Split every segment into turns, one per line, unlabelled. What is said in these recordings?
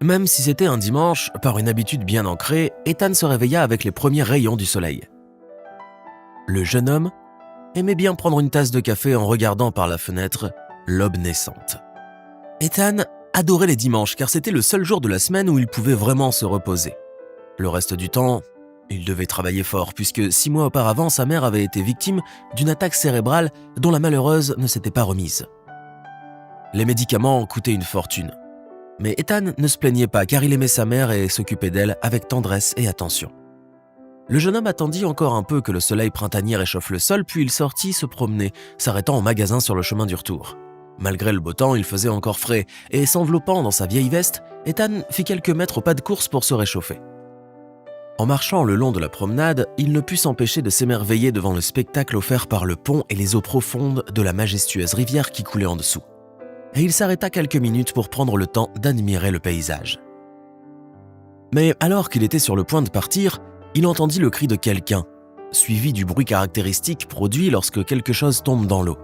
Même si c'était un dimanche, par une habitude bien ancrée, Ethan se réveilla avec les premiers rayons du soleil. Le jeune homme aimait bien prendre une tasse de café en regardant par la fenêtre l'aube naissante. Ethan adorait les dimanches car c'était le seul jour de la semaine où il pouvait vraiment se reposer. Le reste du temps, il devait travailler fort puisque 6 mois auparavant, sa mère avait été victime d'une attaque cérébrale dont la malheureuse ne s'était pas remise. Les médicaments coûtaient une fortune. Mais Ethan ne se plaignait pas car il aimait sa mère et s'occupait d'elle avec tendresse et attention. Le jeune homme attendit encore un peu que le soleil printanier réchauffe le sol, puis il sortit se promener, s'arrêtant au magasin sur le chemin du retour. Malgré le beau temps, il faisait encore frais, et s'enveloppant dans sa vieille veste, Ethan fit quelques mètres au pas de course pour se réchauffer. En marchant le long de la promenade, il ne put s'empêcher de s'émerveiller devant le spectacle offert par le pont et les eaux profondes de la majestueuse rivière qui coulait en dessous. Et il s'arrêta quelques minutes pour prendre le temps d'admirer le paysage. Mais alors qu'il était sur le point de partir, il entendit le cri de quelqu'un, suivi du bruit caractéristique produit lorsque quelque chose tombe dans l'eau.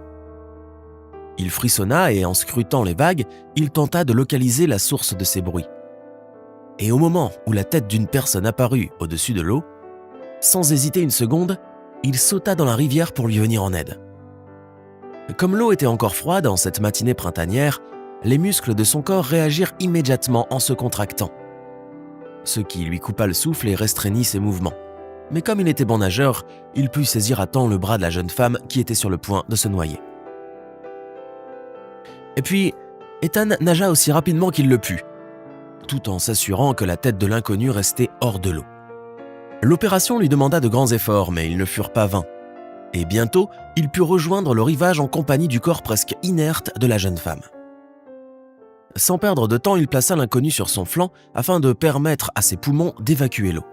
Il frissonna et en scrutant les vagues, il tenta de localiser la source de ces bruits. Et au moment où la tête d'une personne apparut au-dessus de l'eau, sans hésiter une seconde, il sauta dans la rivière pour lui venir en aide. Comme l'eau était encore froide en cette matinée printanière, les muscles de son corps réagirent immédiatement en se contractant, ce qui lui coupa le souffle et restreignit ses mouvements. Mais comme il était bon nageur, il put saisir à temps le bras de la jeune femme qui était sur le point de se noyer. Et puis, Ethan nagea aussi rapidement qu'il le put, tout en s'assurant que la tête de l'inconnu restait hors de l'eau. L'opération lui demanda de grands efforts, mais ils ne furent pas vains. Et bientôt, il put rejoindre le rivage en compagnie du corps presque inerte de la jeune femme. Sans perdre de temps, il plaça l'inconnu sur son flanc afin de permettre à ses poumons d'évacuer l'eau.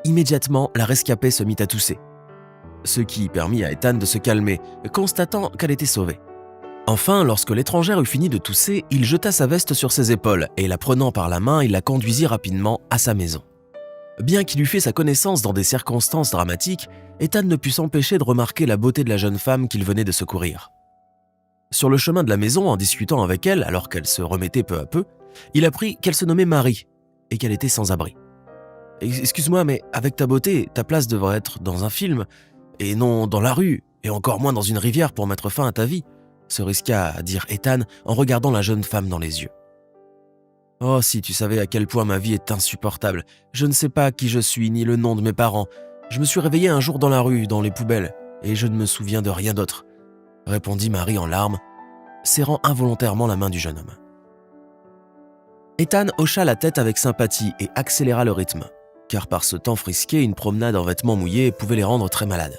Immédiatement, la rescapée se mit à tousser, ce qui permit à Ethan de se calmer, constatant qu'elle était sauvée. Enfin, lorsque l'étrangère eut fini de tousser, il jeta sa veste sur ses épaules et, la prenant par la main, il la conduisit rapidement à sa maison. Bien qu'il eût fait sa connaissance dans des circonstances dramatiques, Ethan ne put s'empêcher de remarquer la beauté de la jeune femme qu'il venait de secourir. Sur le chemin de la maison, en discutant avec elle alors qu'elle se remettait peu à peu, il apprit qu'elle se nommait Marie et qu'elle était sans abri. « Excuse-moi, mais avec ta beauté, ta place devrait être dans un film et non dans la rue et encore moins dans une rivière pour mettre fin à ta vie », se risqua à dire Ethan en regardant la jeune femme dans les yeux. « Oh, si tu savais à quel point ma vie est insupportable. Je ne sais pas qui je suis ni le nom de mes parents. Je me suis réveillée un jour dans la rue, dans les poubelles, et je ne me souviens de rien d'autre. » répondit Marie en larmes, serrant involontairement la main du jeune homme. Ethan hocha la tête avec sympathie et accéléra le rythme, car par ce temps frisqué, une promenade en vêtements mouillés pouvait les rendre très malades.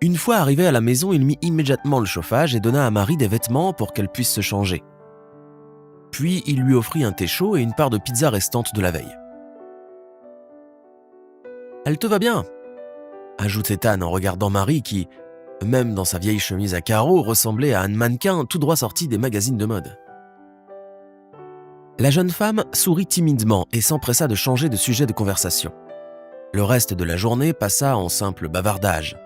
Une fois arrivé à la maison, il mit immédiatement le chauffage et donna à Marie des vêtements pour qu'elle puisse se changer. Puis il lui offrit un thé chaud et une part de pizza restante de la veille. « Elle te va bien », ajoute Ethan en regardant Marie qui, même dans sa vieille chemise à carreaux, ressemblait à un mannequin tout droit sorti des magazines de mode. La jeune femme sourit timidement et s'empressa de changer de sujet de conversation. Le reste de la journée passa en simple bavardage.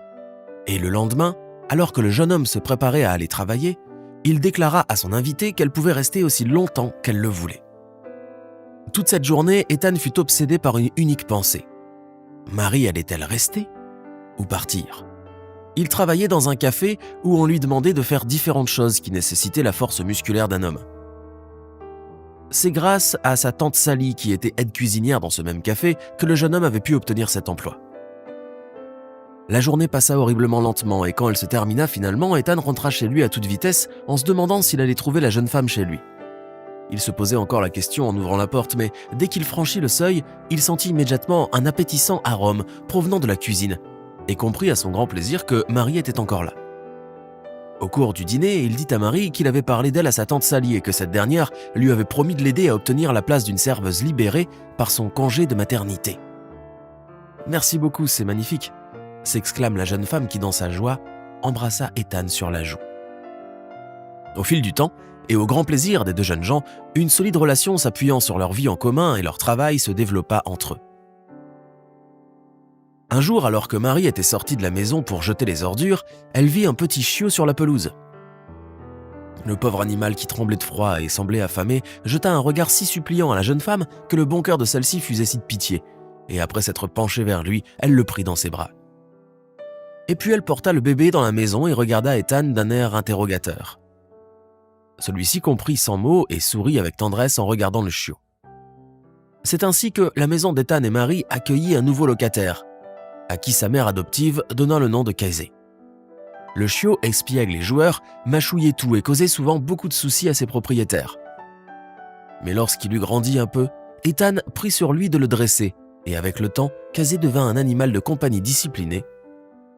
Et le lendemain, alors que le jeune homme se préparait à aller travailler, il déclara à son invité qu'elle pouvait rester aussi longtemps qu'elle le voulait. Toute cette journée, Ethan fut obsédé par une unique pensée. Marie allait-elle rester ou partir ? Il travaillait dans un café où on lui demandait de faire différentes choses qui nécessitaient la force musculaire d'un homme. C'est grâce à sa tante Sally, qui était aide-cuisinière dans ce même café, que le jeune homme avait pu obtenir cet emploi. La journée passa horriblement lentement et quand elle se termina finalement, Ethan rentra chez lui à toute vitesse en se demandant s'il allait trouver la jeune femme chez lui. Il se posait encore la question en ouvrant la porte, mais dès qu'il franchit le seuil, il sentit immédiatement un appétissant arôme provenant de la cuisine et comprit à son grand plaisir que Marie était encore là. Au cours du dîner, il dit à Marie qu'il avait parlé d'elle à sa tante Sally et que cette dernière lui avait promis de l'aider à obtenir la place d'une serveuse libérée par son congé de maternité. « Merci beaucoup, c'est magnifique », s'exclame la jeune femme qui, dans sa joie, embrassa Ethan sur la joue. Au fil du temps, et au grand plaisir des deux jeunes gens, une solide relation s'appuyant sur leur vie en commun et leur travail se développa entre eux. Un jour, alors que Marie était sortie de la maison pour jeter les ordures, elle vit un petit chiot sur la pelouse. Le pauvre animal qui tremblait de froid et semblait affamé jeta un regard si suppliant à la jeune femme que le bon cœur de celle-ci fut saisi de pitié, et après s'être penchée vers lui, elle le prit dans ses bras. Et puis elle porta le bébé dans la maison et regarda Ethan d'un air interrogateur. Celui-ci comprit sans mots et sourit avec tendresse en regardant le chiot. C'est ainsi que la maison d'Ethan et Marie accueillit un nouveau locataire, à qui sa mère adoptive donna le nom de Casey. Le chiot, espiègle et joueur, mâchouillait tout et causait souvent beaucoup de soucis à ses propriétaires. Mais lorsqu'il eut grandi un peu, Ethan prit sur lui de le dresser, et avec le temps, Casey devint un animal de compagnie discipliné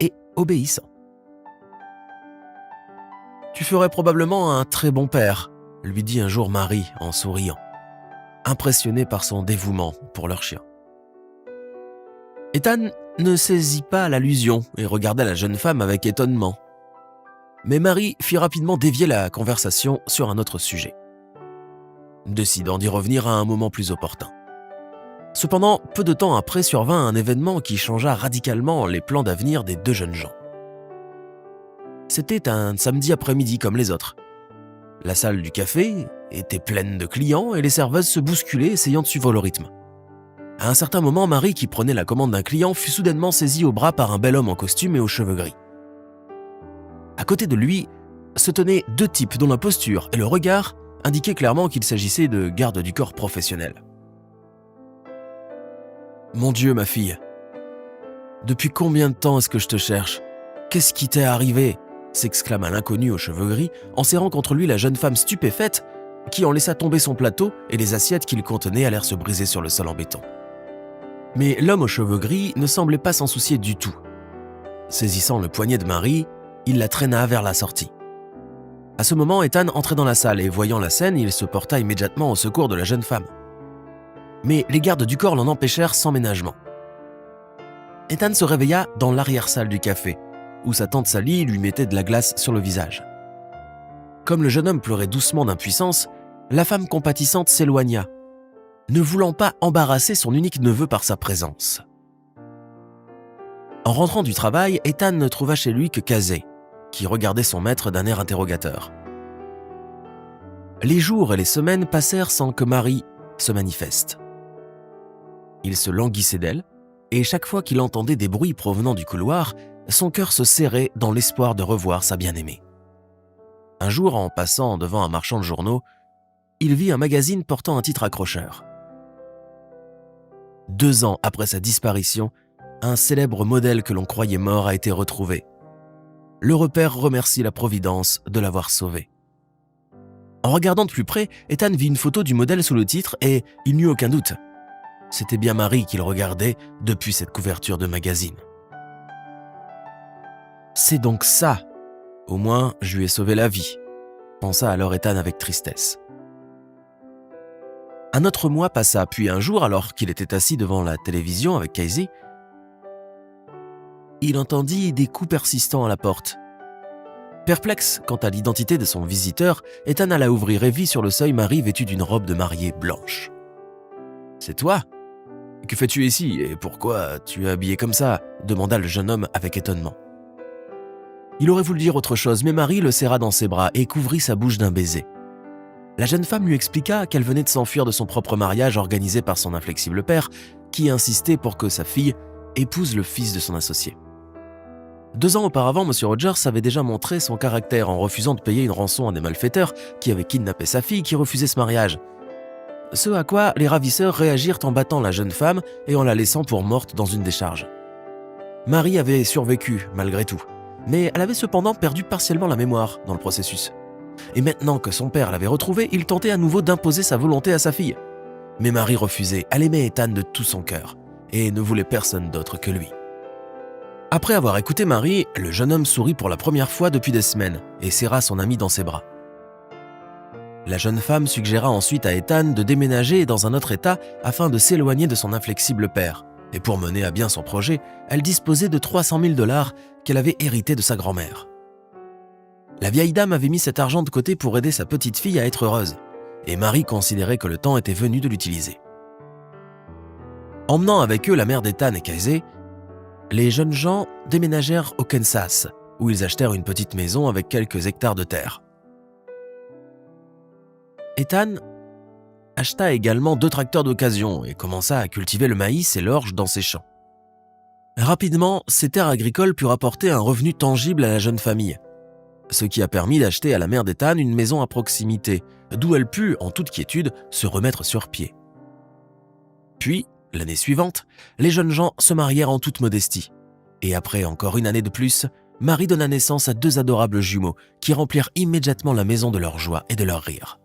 et obéissant. « Tu ferais probablement un très bon père », lui dit un jour Marie en souriant, impressionnée par son dévouement pour leur chien. Ethan ne saisit pas l'allusion et regarda la jeune femme avec étonnement. Mais Marie fit rapidement dévier la conversation sur un autre sujet, décidant d'y revenir à un moment plus opportun. Cependant, peu de temps après survint un événement qui changea radicalement les plans d'avenir des deux jeunes gens. C'était un samedi après-midi comme les autres. La salle du café était pleine de clients et les serveuses se bousculaient essayant de suivre le rythme. À un certain moment, Marie, qui prenait la commande d'un client, fut soudainement saisie au bras par un bel homme en costume et aux cheveux gris. À côté de lui se tenaient deux types dont la posture et le regard indiquaient clairement qu'il s'agissait de gardes du corps professionnels. « Mon Dieu, ma fille, depuis combien de temps est-ce que je te cherche? Qu'est-ce qui t'est arrivé ?» s'exclama l'inconnu aux cheveux gris en serrant contre lui la jeune femme stupéfaite qui en laissa tomber son plateau et les assiettes qu'il contenait allèrent se briser sur le sol en béton. Mais l'homme aux cheveux gris ne semblait pas s'en soucier du tout. Saisissant le poignet de Marie, il la traîna vers la sortie. À ce moment, Ethan entrait dans la salle et voyant la scène, il se porta immédiatement au secours de la jeune femme. Mais les gardes du corps l'en empêchèrent sans ménagement. Ethan se réveilla dans l'arrière-salle du café, où sa tante Sally lui mettait de la glace sur le visage. Comme le jeune homme pleurait doucement d'impuissance, la femme compatissante s'éloigna, ne voulant pas embarrasser son unique neveu par sa présence. En rentrant du travail, Ethan ne trouva chez lui que Casey, qui regardait son maître d'un air interrogateur. Les jours et les semaines passèrent sans que Marie se manifeste. Il se languissait d'elle, et chaque fois qu'il entendait des bruits provenant du couloir, son cœur se serrait dans l'espoir de revoir sa bien-aimée. Un jour, en passant devant un marchand de journaux, il vit un magazine portant un titre accrocheur. 2 ans après sa disparition, un célèbre modèle que l'on croyait mort a été retrouvé. L'heureux père remercie la Providence de l'avoir sauvé. En regardant de plus près, Ethan vit une photo du modèle sous le titre et il n'eut aucun doute. C'était bien Marie qu'il regardait depuis cette couverture de magazine. « C'est donc ça. Au moins, je lui ai sauvé la vie », pensa alors Ethan avec tristesse. Un autre mois passa, puis un jour, alors qu'il était assis devant la télévision avec Casey, il entendit des coups persistants à la porte. Perplexe quant à l'identité de son visiteur, Ethan alla ouvrir et vit sur le seuil Marie vêtue d'une robe de mariée blanche. « C'est toi ? Que fais-tu ici et pourquoi tu es habillé comme ça ?» demanda le jeune homme avec étonnement. Il aurait voulu dire autre chose, mais Marie le serra dans ses bras et couvrit sa bouche d'un baiser. La jeune femme lui expliqua qu'elle venait de s'enfuir de son propre mariage organisé par son inflexible père, qui insistait pour que sa fille épouse le fils de son associé. 2 ans auparavant, M. Rogers avait déjà montré son caractère en refusant de payer une rançon à des malfaiteurs qui avaient kidnappé sa fille qui refusait ce mariage. Ce à quoi les ravisseurs réagirent en battant la jeune femme et en la laissant pour morte dans une décharge. Marie avait survécu malgré tout, mais elle avait cependant perdu partiellement la mémoire dans le processus. Et maintenant que son père l'avait retrouvée, il tentait à nouveau d'imposer sa volonté à sa fille. Mais Marie refusait, elle aimait Ethan de tout son cœur et ne voulait personne d'autre que lui. Après avoir écouté Marie, le jeune homme sourit pour la première fois depuis des semaines et serra son ami dans ses bras. La jeune femme suggéra ensuite à Ethan de déménager dans un autre état afin de s'éloigner de son inflexible père. Et pour mener à bien son projet, elle disposait de 300 000 $ qu'elle avait hérité de sa grand-mère. La vieille dame avait mis cet argent de côté pour aider sa petite fille à être heureuse, et Marie considérait que le temps était venu de l'utiliser. Emmenant avec eux la mère d'Ethan et Casey, les jeunes gens déménagèrent au Kansas, où ils achetèrent une petite maison avec quelques hectares de terre. Ethan acheta également 2 tracteurs d'occasion et commença à cultiver le maïs et l'orge dans ses champs. Rapidement, ces terres agricoles purent apporter un revenu tangible à la jeune famille, ce qui a permis d'acheter à la mère d'Ethan une maison à proximité, d'où elle put, en toute quiétude, se remettre sur pied. Puis, l'année suivante, les jeunes gens se marièrent en toute modestie. Et après encore une année de plus, Marie donna naissance à 2 adorables jumeaux qui remplirent immédiatement la maison de leur joie et de leur rire.